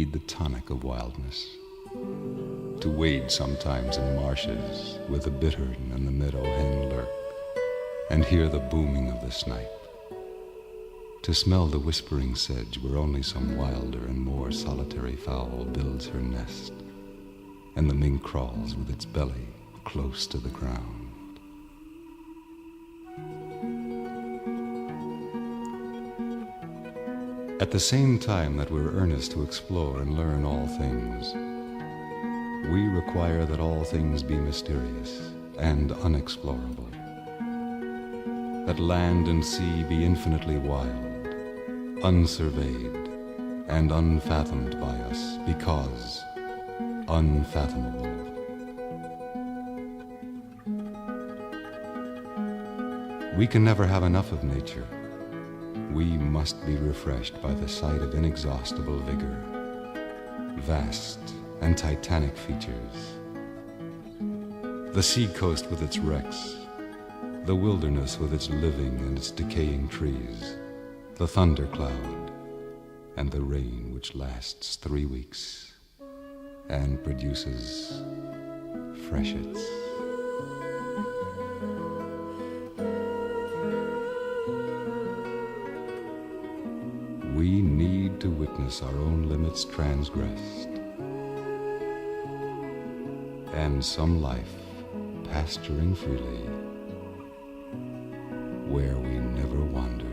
need the tonic of wildness, to wade sometimes in marshes where the bittern and the meadow hen lurk, and hear the booming of the snipe, to smell the whispering sedge where only some wilder and more solitary fowl builds her nest, and the mink crawls with its belly close to the ground. At the same time that we're earnest to explore and learn all things, we require that all things be mysterious and unexplorable, that land and sea be infinitely wild, unsurveyed, and unfathomed by us because unfathomable. We can never have enough of nature. We must be refreshed by the sight of inexhaustible vigor, vast and titanic features, the sea coast with its wrecks, the wilderness with its living and its decaying trees, the thundercloud, and the rain which lasts 3 weeks and produces freshets. We need to witness our own limits transgressed, and some life pasturing freely where we never wandered.